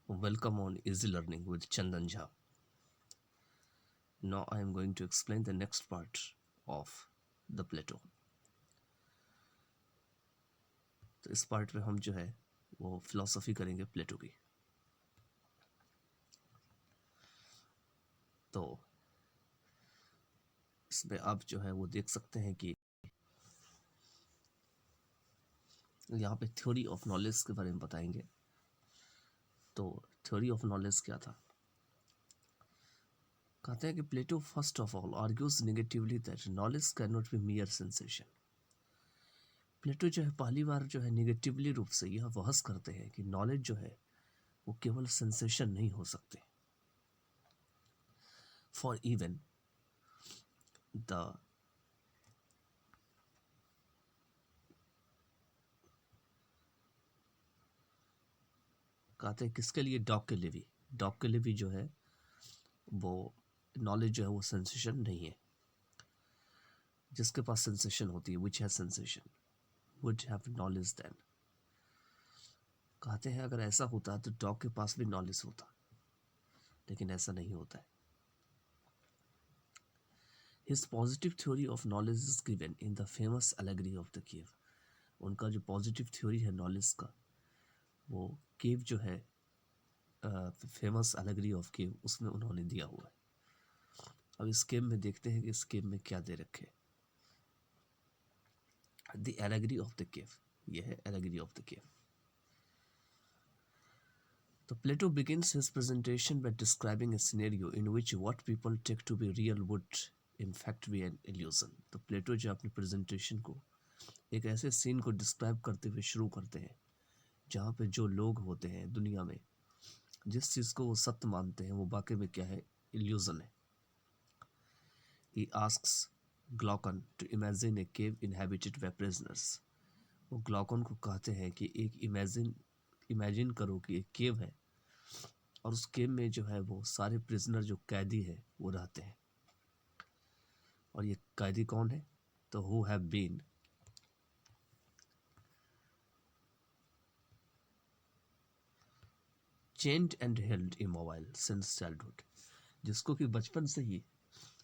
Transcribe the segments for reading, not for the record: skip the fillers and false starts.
Welcome on Easy Learning with Chandan Jha. Now I am going to explain the next part of the Plato. तो इस part में हम जो है वो फिलॉसफी करेंगे प्लेटो की। तो इसमें आप जो है वो देख सकते हैं कि यहाँ पे थ्योरी ऑफ नॉलेज के बारे में बताएंगे। तो थ्योरी ऑफ नॉलेज क्या था? कहते हैं कि Plato first of all argues negatively that knowledge can not be mere sensation. Plato जो है पहली बार जो है नेगेटिवली रूप से यह बहस करते हैं कि नॉलेज जो है वो केवल सेंसेशन नहीं हो सकते। फॉर इवन द कहते हैं किसके लिए? डॉग के लिए भी जो है वो नॉलेज जो है वो सेंसेशन नहीं है। जिसके पास सेंसेशन होती है, which has sensation would have knowledge then. कहते हैं अगर ऐसा होता तो डॉग के पास भी नॉलेज होता, लेकिन ऐसा नहीं होता है। His positive theory of knowledge is given in the famous allegory of the cave. उनका जो पॉजिटिव थ्योरी है नॉलेज का, वो केव जो है फेमस एलेगरी ऑफ केव, उसमें उन्होंने दिया हुआ है। अब इस केव में देखते हैं कि इस केव में क्या दे रखे। The allegory of the cave, ये है allegory of the cave. So Plato begins his presentation by describing a scenario in which what people take to be real would in fact be an illusion. तो प्लेटो जो अपनी presentation को एक ऐसे scene को describe करते हुए शुरू करते हैं जहाँ पे जो लोग होते हैं दुनिया में, जिस चीज़ को वो सत्य मानते हैं वो वाकई में क्या है? इल्यूजन है। He asks Glaucon to imagine a cave inhabited by prisoners. वो ग्लॉकन को कहते हैं कि एक इमेजिन करो कि एक केव है और उस केव में जो है वो सारे प्रिजनर जो कैदी है वो रहते हैं। और ये कैदी कौन है? तो who have been chained and held immobile since childhood, जिसको कि बचपन से ही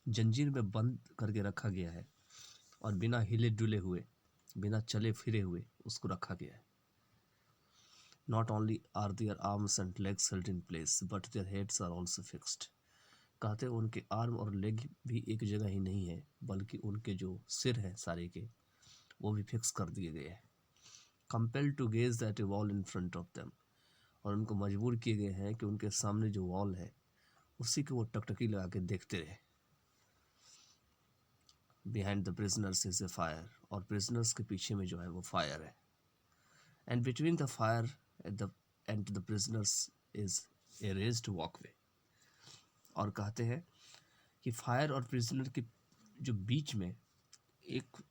जंजीर में बंद करके रखा गया है और बिना हिले डुले हुए, बिना चले फिरे हुए उसको रखा गया है। Not only are their arms and legs held in place but their heads are also fixed. कहते हैं उनके आर्म और लेग भी एक जगह ही नहीं है, बल्कि उनके जो सिर है सारे के, वो भी फिक्स कर दिए गए हैं। Compelled to gaze at a wall in front of them, और उनको मजबूर किए गए हैं कि उनके सामने जो वॉल है उसी को वो टकटकी लगा के देखते रहे। Behind the prisoners is a fire, और प्रिजनर्स के पीछे में जो है वो फायर है। And between the fire and the prisoners is a raised walkway. और कहते हैं कि फायर और प्रिजनर के जो बीच में एक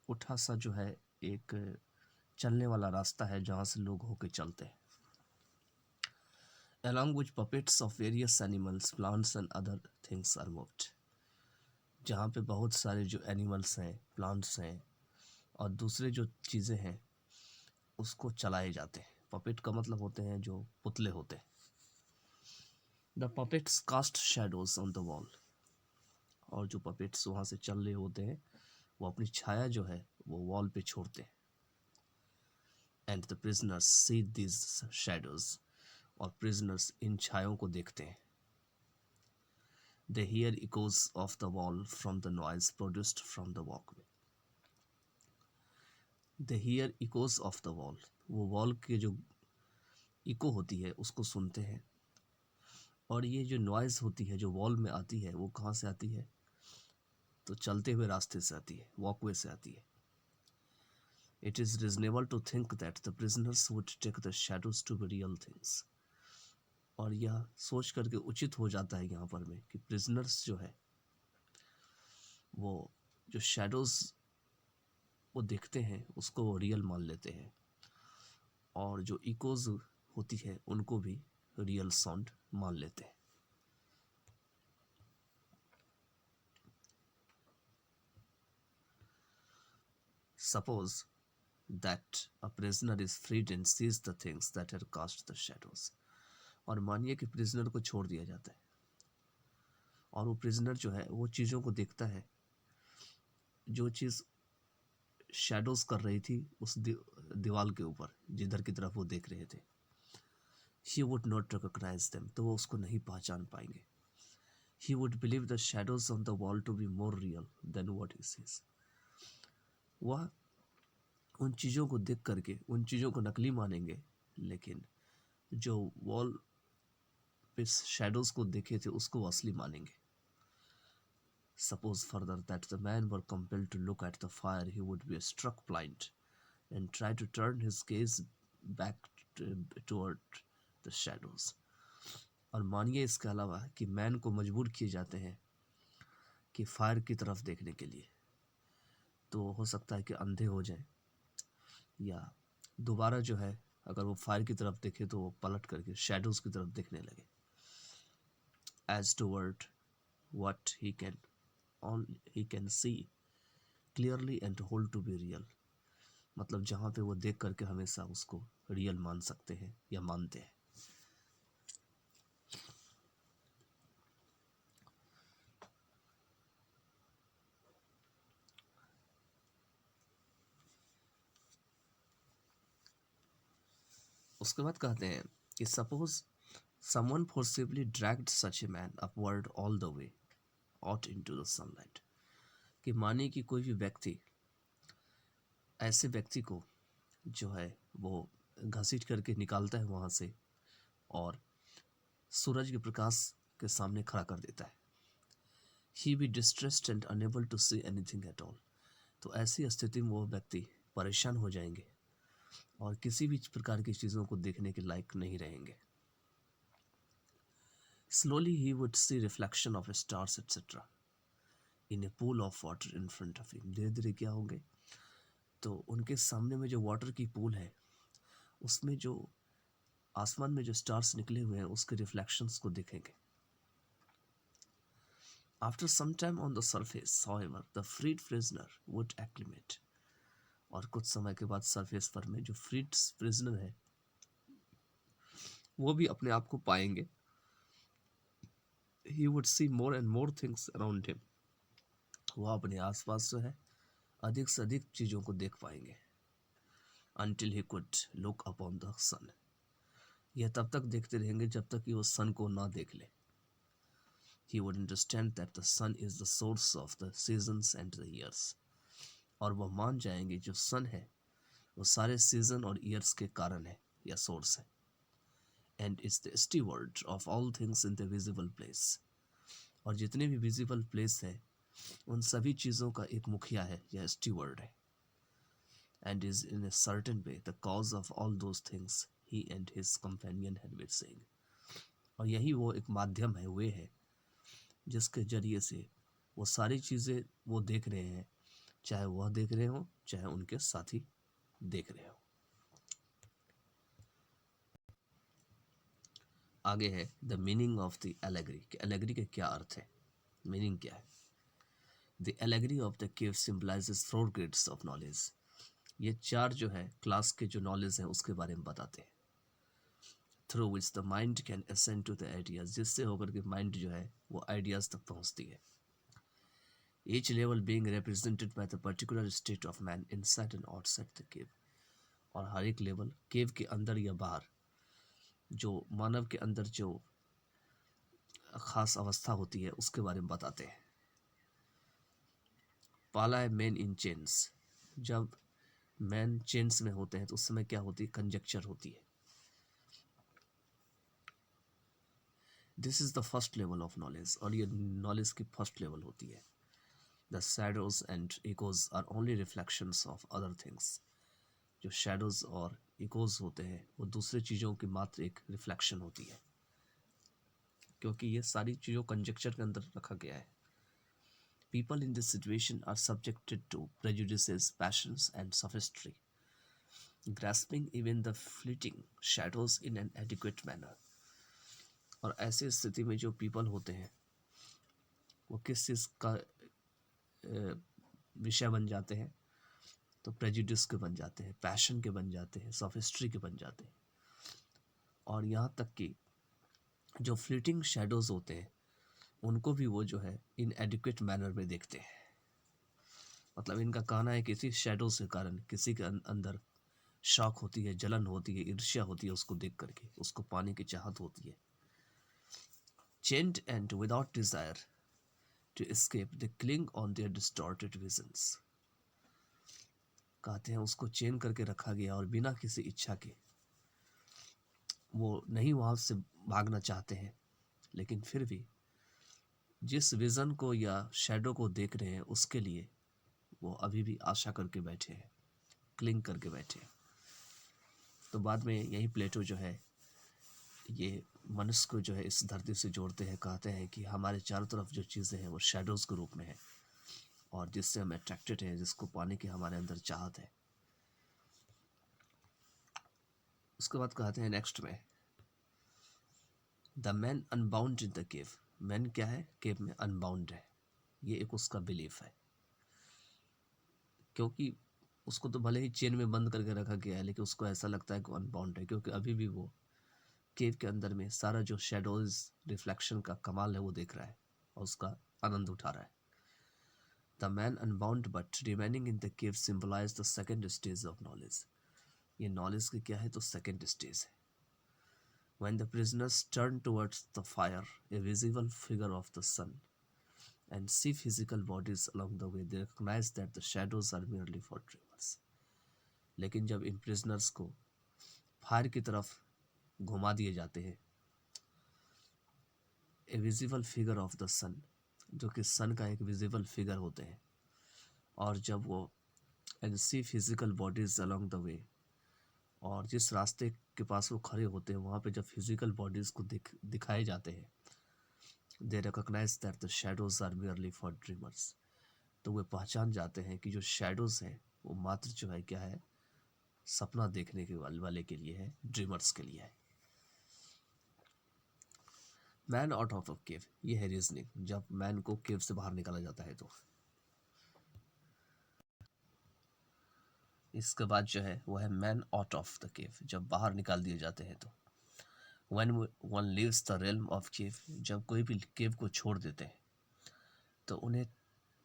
उठा सा जो है एक चलने वाला रास्ता है जहाँ से लोग होके चलते हैं। along which puppets of various animals, plants and other things are moved, जहाँ पे बहुत सारे जो एनिमल्स हैं, प्लांट्स हैं और दूसरे जो चीज़ें हैं उसको चलाए जाते हैं। पपेट का मतलब होते हैं जो पुतले होते हैं। The puppets cast shadows on the wall, और जो पपेट्स वहाँ से चल रहे होते हैं वो अपनी छाया जो है वो वॉल पे छोड़ते हैं। And the prisoners see this shadows, और प्रिजनर्स इन छायों को देखते हैं। They hear echoes of the wall from the noise produced from the walkway. They hear echoes of the wall, वो वॉल के जो इको होती है उसको सुनते हैं। और ये जो नॉइज़ होती है जो वॉल में आती है वो कहाँ से आती है? तो चलते हुए रास्ते से आती है, वॉकवे से आती है। It is reasonable to think that the prisoners would take the shadows to be real things. और यह सोच करके उचित हो जाता है यहाँ पर में कि प्रिजनर्स जो है वो जो शेडोज़ वो देखते हैं उसको वो रियल मान लेते हैं, और जो इकोज होती है उनको भी रियल साउंड मान लेते हैं। Suppose that a prisoner is freed and sees the things that have cast the shadows. और मानिए कि प्रिजनर को छोड़ दिया जाता है और वो प्रिजनर जो है वो चीज़ों को देखता है जो चीज़ शैडोज कर रही थी उस दीवार के ऊपर जिधर की तरफ वो देख रहे थे। He would not recognise them, तो वो उसको नहीं पहचान पाएंगे। He would believe the shadows on the wall to be more real than what he sees. वह उन चीज़ों को देख करके उन चीज़ों को नकली मानेंगे, लेकिन जो वॉल पे शैडोज को देखे थे उसको वो असली मानेंगे। Suppose further that the man were compelled to look at the fire, he would be struck blind and try to turn his gaze back toward the shadows. और मानिए इसके अलावा कि मैन को मजबूर किए जाते हैं कि फायर की तरफ देखने के लिए, तो हो सकता है कि अंधे हो जाए या दोबारा जो है अगर वो फायर की तरफ देखे तो वो पलट करके शैडोज की तरफ देखने लगे। As toward what he can see clearly and hold to be real, मतलब जहाँ पे वो देख करके हमेशा उसको रियल मान सकते हैं या मानते हैं। उसके बाद कहते हैं कि suppose someone forcibly dragged such a man upward all the way out into the sunlight, कि माने कि कोई भी व्यक्ति ऐसे व्यक्ति को जो है वो घसीट करके निकालता है वहाँ से और सूरज के प्रकाश के सामने खड़ा कर देता है। He be distressed and unable to see anything at all, तो ऐसी स्थिति में वो व्यक्ति परेशान हो जाएंगे और किसी भी प्रकार की चीज़ों को देखने के लायक नहीं रहेंगे। Slowly he would see reflection of stars etc. in a pool of water in front of him. धीरे धीरे क्या होंगे तो उनके सामने में जो वाटर की पूल है उसमें जो आसमान में जो स्टार्स निकले हुए हैं उसके रिफ्लेक्शंस को देखेंगे। After some time on the surface, however, the freed prisoner would acclimate. और कुछ समय के बाद सरफेस पर में जो फ्रीड प्रिजनर है वो भी अपने आप को पाएंगे। He would see more and more things around him. वो अपने आसपास जो है अधिक से अधिक चीज़ों को देख पाएंगे। Until he could look upon the sun. यह तब तक देखते रहेंगे जब तक कि वो सन को ना देख ले। He would understand that the sun is the source of the seasons and the years. और वह मान जाएंगे जो सन है वो सारे सीजन और ईयर्स के कारण है या सोर्स है। And it's the steward of all things in the visible place. और जितने भी विजिबल प्लेस है उन सभी चीज़ों का एक मुखिया है या स्टीवर्ड है। And is in a certain way the cause of all those things he and his companion had been saying. और यही वो एक माध्यम है, वे है जिसके जरिए से वो सारी चीज़ें वो देख रहे हैं, चाहे वह देख रहे हो चाहे उनके साथी देख रहे हो। आगे है the meaning of the allegory, कि एलेगरी के क्या अर्थ है, मीनिंग क्या है। The allegory of the cave symbolizes 4 grades of knowledge. ये 4 जो है क्लास के जो नॉलेज है उसके बारे में बताते हैं। Through which the mind can ascend to the ideas, जिससे होकर के माइंड जो है वो आइडियाज तक पहुंचती है। Each level being represented by the particular state of man inside and outside the cave, और हर एक लेवल केव के अंदर या बाहर जो मानव के अंदर जो खास अवस्था होती है उसके बारे में बताते हैं। पाला है मैन इन चेन्स, जब मैन चेन्स में होते हैं तो उस समय क्या होती है, कंजक्चर होती है। This is the first level of knowledge, और ये नॉलेज की फर्स्ट लेवल होती है। The shadows and echoes are only reflections of other things, जो शैडोज और इकोज होते हैं वो दूसरी चीज़ों की मात्र एक रिफ्लेक्शन होती है, क्योंकि ये सारी चीज़ों कंजक्चर के अंदर रखा गया है। People in this situation are subjected to prejudices, passions, and sophistry, grasping even the fleeting shadows in an adequate manner. और ऐसी स्थिति में जो पीपल होते हैं वो किस चीज़ का विषय बन जाते हैं, तो प्रेजुडिस के बन जाते हैं, पैशन के बन जाते हैं, सोफिस्ट्री के बन जाते हैं, और यहाँ तक कि जो फ्लीटिंग शेडोज होते हैं उनको भी वो जो है इनएडिक्वेट मैनर में देखते हैं। मतलब इनका कहना है किसी शेडो के कारण किसी के अंदर शौक होती है, जलन होती है, ईर्ष्या होती है, उसको देख करके उसको पाने की चाहत होती है। Chained and without desire to escape, they cling on their distorted visions. कहते हैं उसको चेन करके रखा गया और बिना किसी इच्छा के वो नहीं वहां से भागना चाहते हैं, लेकिन फिर भी जिस विजन को या शैडो को देख रहे हैं उसके लिए वो अभी भी आशा करके बैठे हैं, क्लिंग करके बैठे हैं। तो बाद में यही प्लेटो जो है ये मनुष्य को जो है इस धरती से जोड़ते हैं। कहते हैं कि हमारे चारों तरफ जो चीज़ें हैं वो शैडोज़ के रूप में है और जिससे हम अट्रैक्टेड हैं, जिसको पाने की हमारे अंदर चाहत है। उसके बाद कहते हैं नेक्स्ट में, the man unbound in the cave. Man क्या है? केव में अनबाउंड है। ये एक उसका बिलीफ है, क्योंकि उसको तो भले ही चेन में बंद करके रखा गया है लेकिन उसको ऐसा लगता है कि अनबाउंड है, क्योंकि अभी भी वो केव के अंदर में सारा जो शेडोज रिफ्लेक्शन का कमाल है वो देख रहा है और उसका आनंद उठा रहा है। The man unbound but remaining in the cave symbolise the second stage of knowledge. ये नॉलेज की क्या है? तो सेकेंड स्टेज है। When the prisoners turn towards the fire, a visible figure of the sun, and see physical bodies along the way, they recognize that the shadows are merely for dreamers. लेकिन जब इन prisoners को fire की तरफ घुमा दिए जाते हैं, ए visible figure of the सन, जो कि सन का एक विजिबल फिगर होते हैं, और जब वो and see physical bodies along the way, और जिस रास्ते के पास वो खड़े होते हैं वहाँ पे जब फिजिकल बॉडीज को दिखाए जाते हैं, they recognise that the shadows are merely for dreamers. तो वे पहचान जाते हैं कि जो शेडोज हैं वो मात्र जो है क्या है? सपना देखने के वाले के लिए है, ड्रीमर्स के लिए है। मैन आउट ऑफ अ केव, ये है रीजनिंग। जब मैन को केव से बाहर निकाला जाता है तो इसके बाद जो है वो है man out of the cave, जब बाहर निकाल दिए जाते हैं तो when one leaves the realm of cave, जब कोई भी केव को छोड़ देते हैं तो उन्हें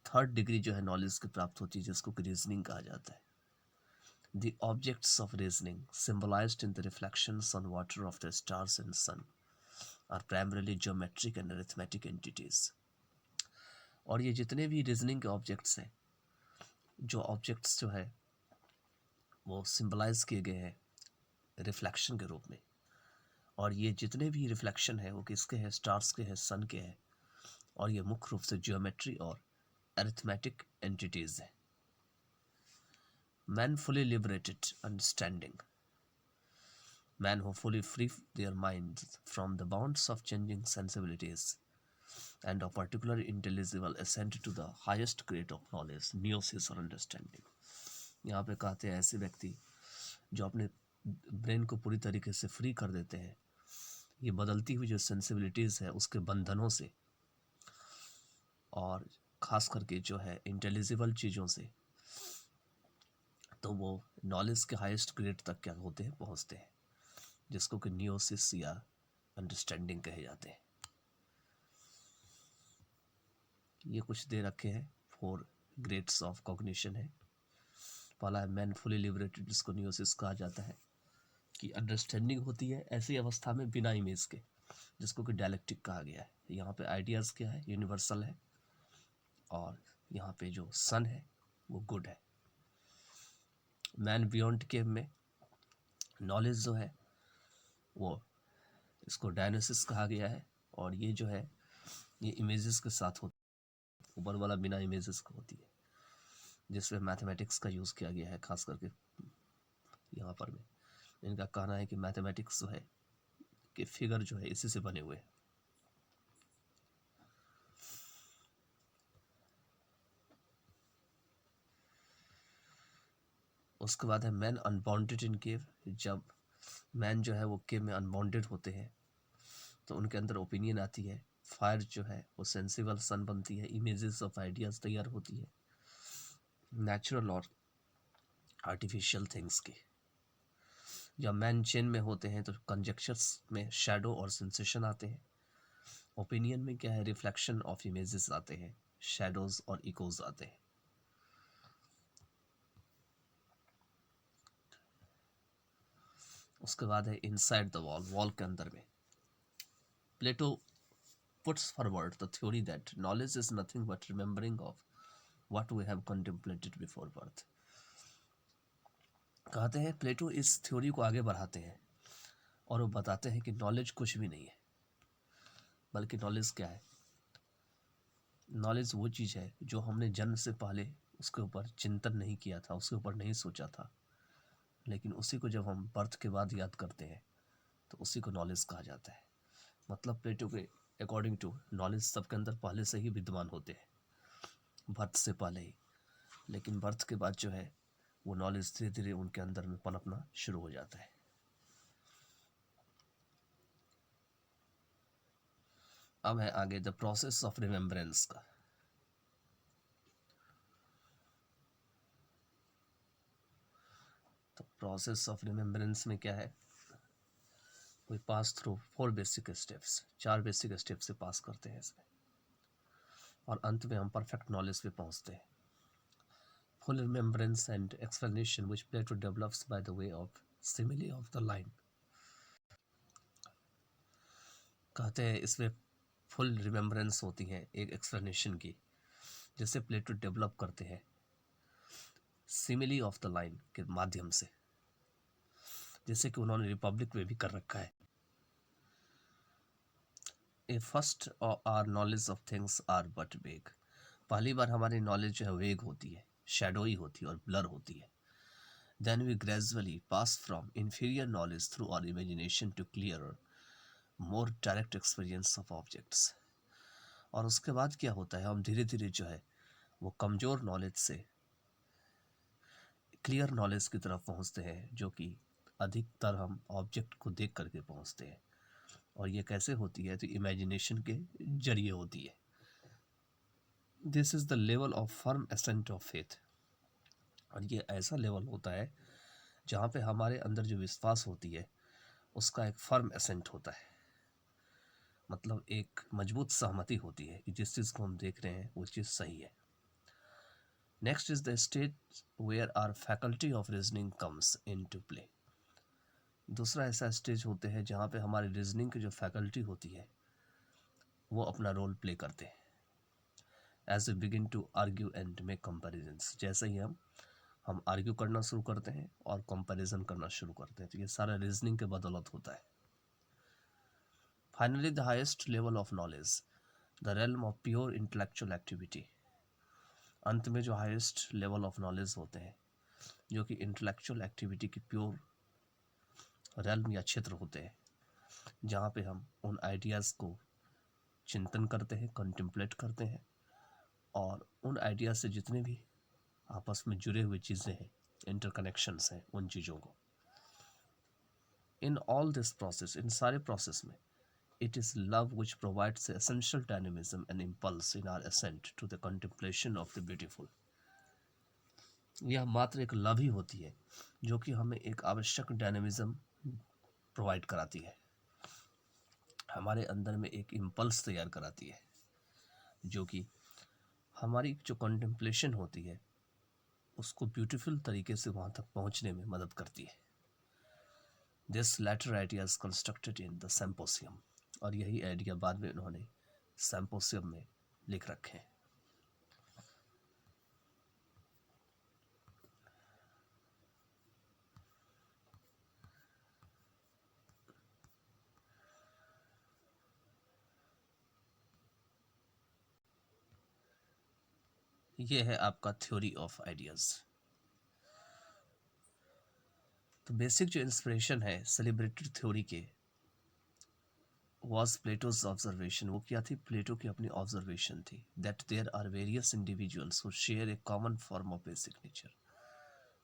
थर्ड डिग्री जो है नॉलेज की प्राप्त होती है, जिसको कि रीजनिंग कहा जाता है। The objects of reasoning, symbolized in the reflections on water of the stars and sun, are primarily geometric and arithmetic entities. और ये जितने भी रीजनिंग के ऑब्जेक्ट्स हैं, जो ऑब्जेक्ट्स जो है वो सिंबलाइज किए गए हैं रिफ्लेक्शन के रूप में, और ये जितने भी रिफ्लेक्शन है वो किसके हैं? स्टार्स के हैं, सन के हैं, और ये मुख्य रूप से ज्योमेट्री और अरिथमेटिक एंटिटीज है। Man fully liberated understanding, man who fully free their minds from the bonds of changing sensibilities and of particularly intelligible ascent to the highest grade of knowledge, gnosis or understanding। यहाँ पे कहते हैं ऐसे व्यक्ति जो अपने brain को पूरी तरीके से फ्री कर देते हैं ये बदलती हुई जो सेंसिबिलिटीज़ है उसके बंधनों से, और ख़ास करके जो है इंटेलिजिबल चीज़ों से, तो वो नॉलेज के हाईएस्ट ग्रेड तक क्या होते हैं? पहुँचते हैं, जिसको कि नियोसिस या अंडरस्टैंडिंग कहे जाते हैं। ये कुछ दे रखे हैं, 4 ग्रेड्स ऑफ कॉग्निशन है। पहला है मैन फुली लिबरेटेड, जिसको नियोसिस कहा जाता है, कि अंडरस्टैंडिंग होती है ऐसी अवस्था में बिना इमेज के, जिसको कि डायलेक्टिक कहा गया है। यहाँ पे आइडियाज़ क्या है? यूनिवर्सल है, और यहाँ पे जो सन है वो गुड है। मैन बियॉन्ड केव में नॉलेज जो है वो इसको डायनोसिस कहा गया है, और ये जो है ये इमेजेस के साथ होती है, ऊपर वाला बिना इमेजेस का होती है, जिसमें मैथमेटिक्स का यूज़ किया गया है। खास करके यहाँ पर में इनका कहना है कि मैथमेटिक्स जो है कि फिगर जो है इसी से बने हुए हैं। उसके बाद है मैन अनबाउंडेड इन केव। जब मैन जो है वो केव में अनबाउंडेड होते हैं तो उनके अंदर ओपिनियन आती है, फायर जो है वो सेंसिबल सन बनती है, इमेजेस ऑफ आइडियाज़ तैयार होती है, नेचुरल और आर्टिफिशियल थिंग्स की। या मैन चेन में होते हैं तो कंजक्चर्स में शैडो और सेंसेशन आते हैं। ओपिनियन में क्या है, रिफ्लेक्शन ऑफ इमेजेस आते हैं, शैडोज और इकोज आते हैं। उसके बाद है इनसाइड द वॉल, वॉल के अंदर में। प्लेटो puts forward the theory that knowledge is nothing but remembering of what we have contemplated before birth। कहते हैं प्लेटो इस थ्योरी को आगे बढ़ाते हैं और वो बताते हैं कि नॉलेज कुछ भी नहीं है, बल्कि नॉलेज क्या है, नॉलेज वो चीज़ है जो हमने जन्म से पहले उसके ऊपर चिंतन नहीं किया था, उसके ऊपर नहीं सोचा था, लेकिन उसी को जब हम बर्थ के बाद याद करते हैं तो उसी को नॉलेज कहा जाता है। मतलब प्लेटो के अकॉर्डिंग टू नॉलेज सबके अंदर पहले से ही विद्यमान होते हैं, बर्थ से पहले ही, लेकिन बर्थ के बाद जो है वो नॉलेज धीरे धीरे उनके अंदर में पनपना शुरू हो जाता है। अब है आगे द प्रोसेस ऑफ रिमेम्बरेंस का। तो प्रोसेस ऑफ रिमेम्बरेंस में क्या है, we pass through 4 basic steps, 4 basic step से पास करते हैं इसमें, और अंत में हम परफेक्ट नॉलेज पे पहुंचते हैं। Full remembrance and explanation which Plato develops by the way of simile of the line. कहते हैं इसमें फुल रिमेम्बरेंस होती है एक एक्सप्लेनेशन की, जिसे प्लेटो डेवलप करते हैं सिमिली ऑफ द लाइन के माध्यम से, जैसे कि उन्होंने रिपब्लिक में भी कर रखा है। A first our knowledge of things are but vague. पहली बार हमारी नॉलेज जो है वेग होती है, शैडोई होती है और ब्लर होती है। Then we gradually pass from inferior knowledge through our imagination to clearer, more direct experience of objects। और उसके बाद क्या होता है, हम धीरे धीरे जो है वो कमज़ोर नॉलेज से क्लियर नॉलेज की तरफ पहुंचते हैं, जो कि अधिकतर हम ऑब्जेक्ट को देख करके पहुंचते हैं। और ये कैसे होती है, तो इमेजिनेशन के जरिए होती है। This is the level of firm ascent of faith. और ये ऐसा लेवल होता है जहाँ पे हमारे अंदर जो विश्वास होती है उसका एक फर्म एसेंट होता है, मतलब एक मजबूत सहमति होती है कि जिस चीज़ को हम देख रहे हैं वो चीज़ सही है। Next is the stage where our faculty of reasoning comes in to play. दूसरा ऐसा स्टेज होते हैं जहाँ पे हमारी रीजनिंग की जो फैकल्टी होती है वो अपना रोल प्ले करते हैं। As we begin to argue and make comparisons, जैसे ही हम आर्ग्यू करना शुरू करते हैं और कंपैरिजन करना शुरू करते हैं, तो ये सारा रीजनिंग के बदौलत होता है। Finally the highest level of knowledge, the realm of pure intellectual activity. अंत में जो हाईएस्ट लेवल ऑफ नॉलेज होते हैं जो कि इंटेलेक्चुअल एक्टिविटी की प्योर रेल्म या क्षेत्र होते हैं, जहाँ पे हम उन आइडियाज़ को चिंतन करते हैं, कंटेम्पलेट करते हैं, और उन आइडियाज़ से जितने भी आपस में जुड़े हुए चीज़ें हैं, इंटरकनेक्शंस हैं, उन चीज़ों को। इन ऑल दिस प्रोसेस, इन सारे प्रोसेस में, it is love which provides the essential dynamism and impulse in our ascent to the contemplation of the beautiful। यह मात्र एक लव ही होती है जो कि हमें एक आवश्यक डायनेमिज्म प्रोवाइड कराती है, हमारे अंदर में एक इम्पल्स तैयार कराती है, जो कि हमारी जो कंटेम्पलेशन होती है उसको ब्यूटीफुल तरीके से वहाँ तक पहुँचने में मदद करती है। This latter idea is constructed in the Symposium. और यही आइडिया बाद में उन्होंने सिम्पोसियम में लिख रखे हैं। ये है आपका थ्योरी ऑफ आइडियाज़। तो बेसिक जो इंस्पिरेशन है सेलिब्रेटेड थ्योरी के वॉज प्लेटोज ऑब्जर्वेशन। वो क्या थी, प्लेटो की अपनी ऑब्जर्वेशन थी, that there are various individuals who share a common form of basic nature.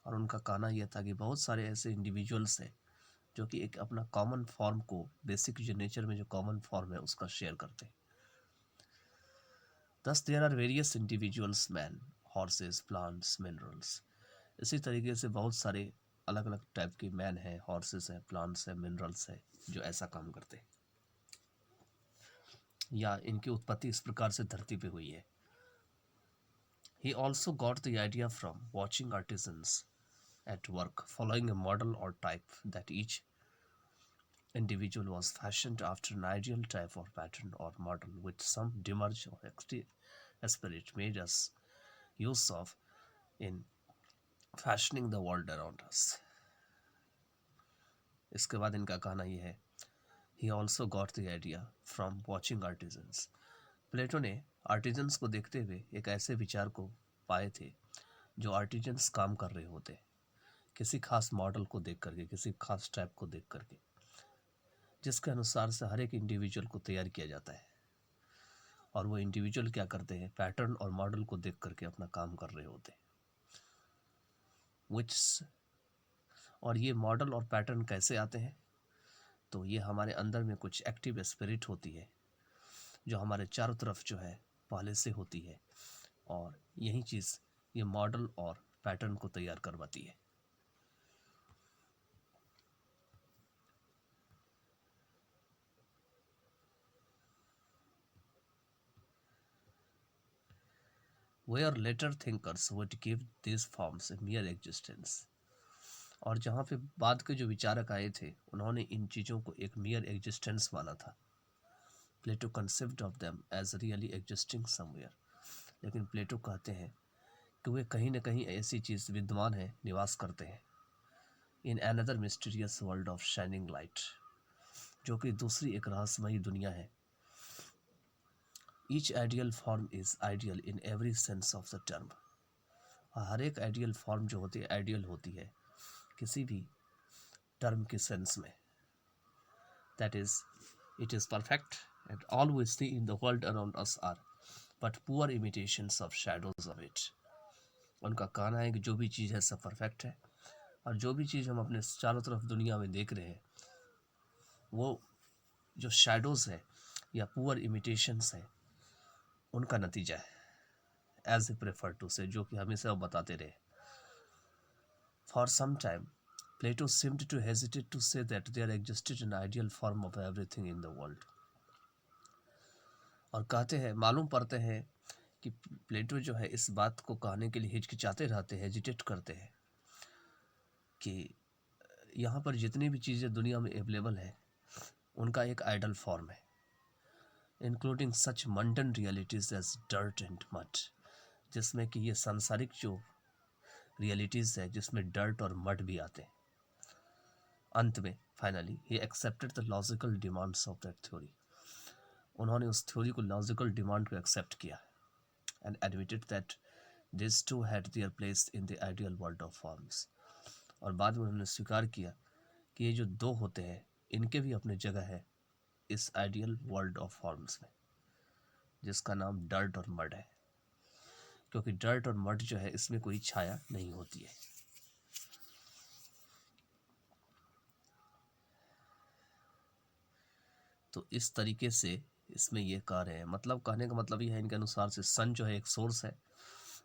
और उनका कहना यह था कि बहुत सारे ऐसे इंडिविजुअल्स हैं जो कि एक अपना कॉमन फॉर्म को, बेसिक जो नेचर में जो कॉमन फॉर्म है उसका शेयर करते हैं। Thus there are various individuals, man, horses, plants, minerals. इसी तरीके से बहुत सारे अलग अलग टाइप के मैन हैं, हॉर्सेस हैं, प्लांट्स हैं, मिनरल्स हैं जो ऐसा काम करते हैं, या इनकी उत्पत्ति इस प्रकार से धरती पे हुई है. He also got the idea from watching artisans at work, following a model or type that each individual was fashioned after an ideal type or pattern or model which some demerge or spirit made us use of in fashioning the world around us. इसके बाद इनका कहना ये है, He also got the idea from watching artisans. प्लेटो ने artisans को देखते हुए एक ऐसे विचार को पाए थे जो आर्टिजन्स काम कर रहे होते, किसी खास मॉडल को देख करके, किसी खास टाइप को देख करके, जिसके अनुसार से हर एक इंडिविजुअल को तैयार किया जाता है, और वो इंडिविजुअल क्या करते हैं, पैटर्न और मॉडल को देख करके अपना काम कर रहे होते. और ये मॉडल और पैटर्न कैसे आते हैं, तो ये हमारे अंदर में कुछ एक्टिव स्पिरिट होती है जो हमारे चारों तरफ जो है पहले से होती है, और यही चीज़ ये मॉडल और पैटर्न को तैयार करवाती है. Where later thinkers would give these forms a mere existence. और जहाँ पे बाद के जो विचारक आए थे उन्होंने इन चीज़ों को एक mere existence माना था. प्लेटो conceived of them as really existing somewhere. लेकिन प्लेटो कहते हैं कि वे कहीं न कहीं ऐसी चीज़ विद्यमान है, निवास करते हैं, in another mysterious world of shining light, जो कि दूसरी एक रहस्यमयी दुनिया है. Each ideal form is ideal in every sense of the term. हर एक आइडियल फॉर्म जो होती है आइडियल होती है किसी भी टर्म के सेंस में. That is, it is perfect and all we see in the world around us are but poor imitations of shadows of it. उनका कहना है कि जो भी चीज़ है सब परफेक्ट है, और जो भी चीज़ हम अपने चारों तरफ दुनिया में देख रहे हैं वो जो शैडोज़ है या पुअर इमिटेशंस है उनका नतीजा है, एज ए प्रेफर टू से, जो कि हमेशा वो बताते रहे. For some time Plato seemed to hesitate to say that there existed an ideal form of everything in the world. और कहते हैं, मालूम पड़ते हैं कि प्लेटो जो है इस बात को कहने के लिए हिचकिचाते रहते हैं, हेजिटेट करते हैं कि यहाँ पर जितनी भी चीज़ें दुनिया में अवेलेबल है उनका एक आइडल फॉर्म है, including such mundane realities as dirt and mud, जिसमें कि ये सांसारिक जो रियलिटीज़ है जिसमें डर्ट और मड भी आते हैं. अंत में finally he accepted the logical demands of that theory. उन्होंने उस थ्योरी को लॉजिकल डिमांड को एक्सेप्ट किया and admitted that this too had their place in the ideal world of forms. और बाद में उन्होंने स्वीकार किया कि ये जो दो होते हैं इनके भी अपनी जगह है इस आइडियल वर्ल्ड ऑफ फॉर्म्स में, जिसका नाम डर्ट और मड है, क्योंकि डर्ट और मड जो है इसमें कोई छाया नहीं होती है. तो इस तरीके से इसमें ये कह रहे हैं, मतलब कहने का मतलब ये है इनके अनुसार से सन जो है एक सोर्स है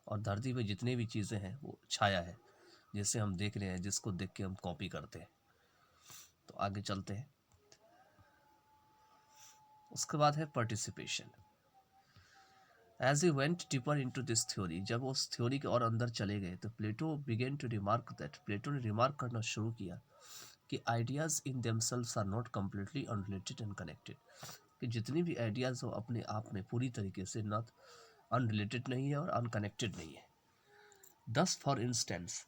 और धरती पे जितनी भी चीज़ें हैं वो छाया है, जिसे हम देख रहे हैं, जिसको देख के हम कॉपी करते हैं. तो आगे चलते हैं. उसके बाद है participation. As he went deeper into this theory, जब उस थ्योरी के और अंदर चले गए तो Plato began to remark that, Plato ने रिमार्क करना शुरू किया कि ideas in themselves are not completely unrelated and connected, कि जितनी भी आइडियाज़ हो अपने आप में पूरी तरीके से नॉट अनरिलेटेड नहीं है और अनकनेक्टेड नहीं है. दस for instance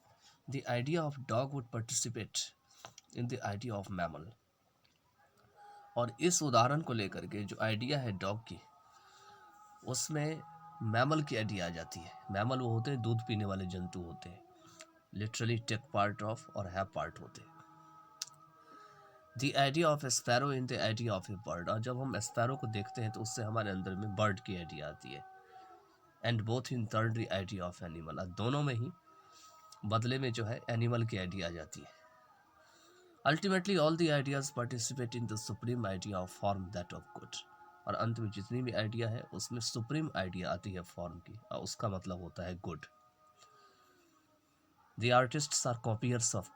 the idea of dog would participate in the idea of mammal. और इस उदाहरण को लेकर के जो आइडिया है डॉग की, उसमें मैमल की आइडिया आ जाती है. मैमल वो होते हैं दूध पीने वाले जंतु होते हैं, लिटरली टेक पार्ट ऑफ और हैव पार्ट होते हैं. The idea of sparrow in the idea of A bird, और जब हम स्पैरो को देखते हैं तो उससे हमारे अंदर में बर्ड की आइडिया आती है. And both in third idea of animal, और दोनों में ही बदले में जो है एनिमल की आइडिया आ जाती है. Ultimately all the ideas participate in the supreme idea of form that of good. और अंत में जितनी भी आइडिया है उसमें सुप्रीम आइडिया आती है फॉर्म की, और उसका मतलब होता है good. The artists are copiers of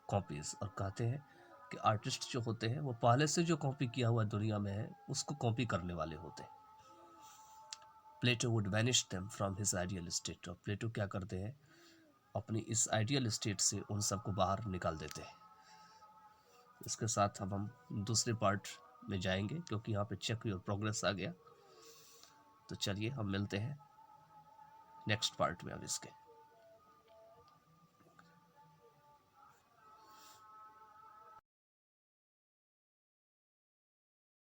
copies, और कहते हैं कि आर्टिस्ट जो होते हैं वो पहले से जो कॉपी किया हुआ दुनिया में है उसको कॉपी करने वाले होते हैं। Plato would vanish them from his ideal state, और प्लेटो क्या करते हैं, अपनी इस आइडियल स्टेट से उन सबको बाहर निकाल देते हैं। इसके साथ अब हम दूसरे पार्ट में जाएंगे, क्योंकि यहाँ पे चेक योर प्रोग्रेस आ गया। तो चलिए हम मिलते हैं नेक्स्ट पार्ट में अब इसके।